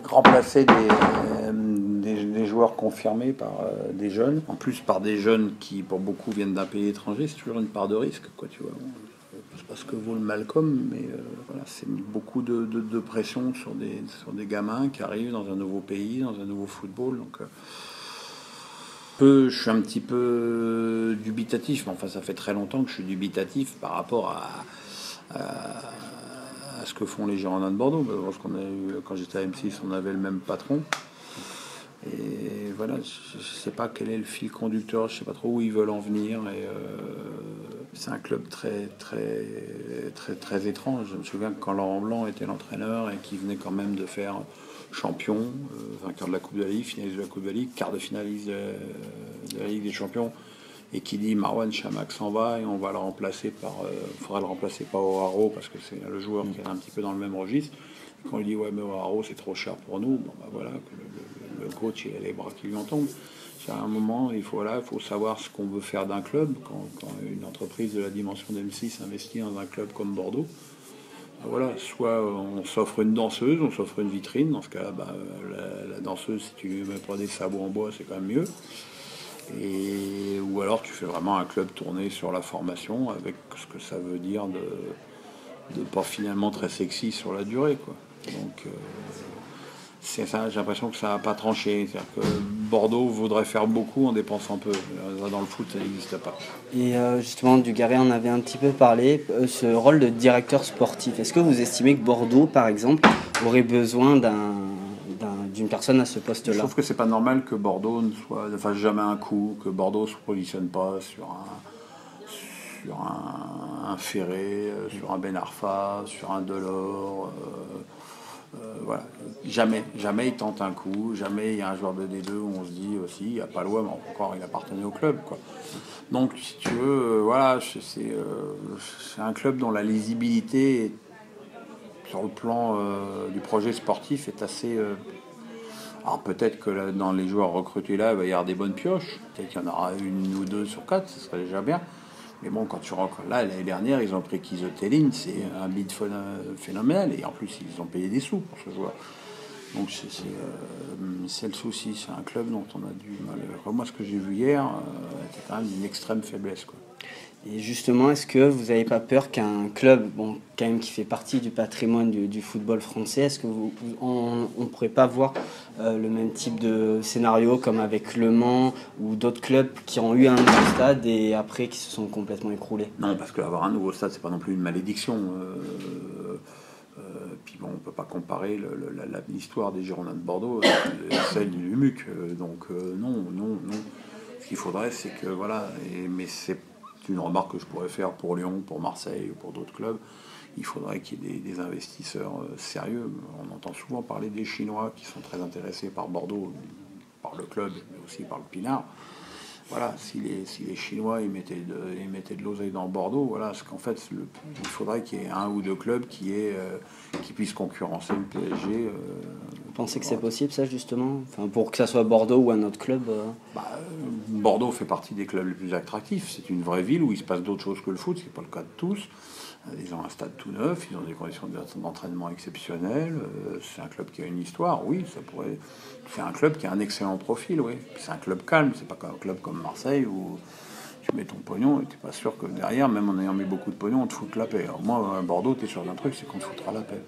remplacer des joueurs confirmés par des jeunes. En plus, par des jeunes qui, pour beaucoup, viennent d'un pays étranger. C'est toujours une part de risque, quoi, tu vois. Je sais pas ce que vaut le Malcolm, mais voilà, c'est beaucoup de pression sur des gamins qui arrivent dans un nouveau pays, dans un nouveau football. Donc, je suis un petit peu dubitatif, mais enfin, ça fait très longtemps que je suis dubitatif par rapport à ce que font les Girondins de Bordeaux. Parce qu'on a eu, quand j'étais à M6, on avait le même patron. Et voilà, je ne sais pas quel est le fil conducteur, je ne sais pas trop où ils veulent en venir. Et c'est un club très étrange. Je me souviens que quand Laurent Blanc était l'entraîneur et qu'il venait quand même de faire champion, vainqueur de la Coupe de la Ligue, finaliste de la Coupe de la Ligue, quart de finaliste de la Ligue des Champions, et qui dit Marouane Chamakh s'en va et on va le remplacer faudra le remplacer par O'Haro parce que c'est le joueur qui est un petit peu dans le même registre. Et quand il dit ouais mais O'Haro c'est trop cher pour nous, bon bah voilà, le coach il a les bras qui lui en tombent. À un moment il faut savoir ce qu'on veut faire d'un club. Quand une entreprise de la dimension d'M6 investit dans un club comme Bordeaux, voilà, soit on s'offre une danseuse, on s'offre une vitrine. Dans ce cas, la danseuse, si tu lui mets pas des sabots en bois, c'est quand même mieux. Ou alors tu fais vraiment un club tourné sur la formation avec ce que ça veut dire de pas finalement très sexy sur la durée, quoi. Donc c'est ça, j'ai l'impression que ça n'a pas tranché. C'est-à-dire que Bordeaux voudrait faire beaucoup en dépensant peu. Dans le foot, ça n'existe pas. Et justement, Dugarry en avait un petit peu parlé, ce rôle de directeur sportif. Est-ce que vous estimez que Bordeaux, par exemple, aurait besoin d'une personne à ce poste-là? Je trouve que c'est pas normal que Bordeaux ne fasse jamais un coup, que Bordeaux se positionne pas sur un Ferré, sur un Ben Arfa, sur un Delors. Voilà. Jamais il tente un coup, jamais il y a un joueur de D2 où on se dit aussi, il n'y a pas loi, mais encore il appartenait au club, quoi. Donc si tu veux, voilà, c'est un club dont la lisibilité sur le plan du projet sportif est assez... alors peut-être que là, dans les joueurs recrutés là, il va y avoir des bonnes pioches, peut-être qu'il y en aura une ou deux sur quatre, ce serait déjà bien. Mais bon, quand tu rentres là, l'année dernière, ils ont pris Kizoteline, c'est un bid phénoménal, et en plus, ils ont payé des sous pour ce joueur. Donc c'est le souci, c'est un club dont on a du mal. Moi, ce que j'ai vu hier, c'était quand même d'une extrême faiblesse, quoi. Et justement, est-ce que vous n'avez pas peur qu'un club, bon, quand même qui fait partie du patrimoine du football français, est-ce que on ne pourrait pas voir le même type de scénario comme avec Le Mans ou d'autres clubs qui ont eu un nouveau stade et après qui se sont complètement écroulés? Non, parce qu'avoir un nouveau stade, c'est pas non plus une malédiction. Puis bon, on peut pas comparer l'histoire des Girondins de Bordeaux avec celle du Lumuc. Donc non. Ce qu'il faudrait, c'est que voilà. Mais c'est une remarque que je pourrais faire pour Lyon, pour Marseille ou pour d'autres clubs. Il faudrait qu'il y ait des investisseurs sérieux. On entend souvent parler des Chinois qui sont très intéressés par Bordeaux, par le club, mais aussi par le Pinard. Voilà, si les Chinois ils mettaient de l'oseille dans Bordeaux, voilà, parce qu'en fait, il faudrait qu'il y ait un ou deux clubs qui puissent concurrencer le PSG. Vous pensez que c'est possible, ça, justement? Enfin, pour que ça soit Bordeaux ou un autre club Bordeaux fait partie des clubs les plus attractifs. C'est une vraie ville où il se passe d'autres choses que le foot, ce qui n'est pas le cas de tous. Ils ont un stade tout neuf, ils ont des conditions d'entraînement exceptionnelles. C'est un club qui a une histoire, oui, ça pourrait. C'est un club qui a un excellent profil, oui. Puis c'est un club calme, c'est pas un club comme Marseille où tu mets ton pognon et t'es pas sûr que derrière, même en ayant mis beaucoup de pognon, on te fout la paix. Alors moi, à Bordeaux, t'es sûr d'un truc, c'est qu'on te foutra la paix.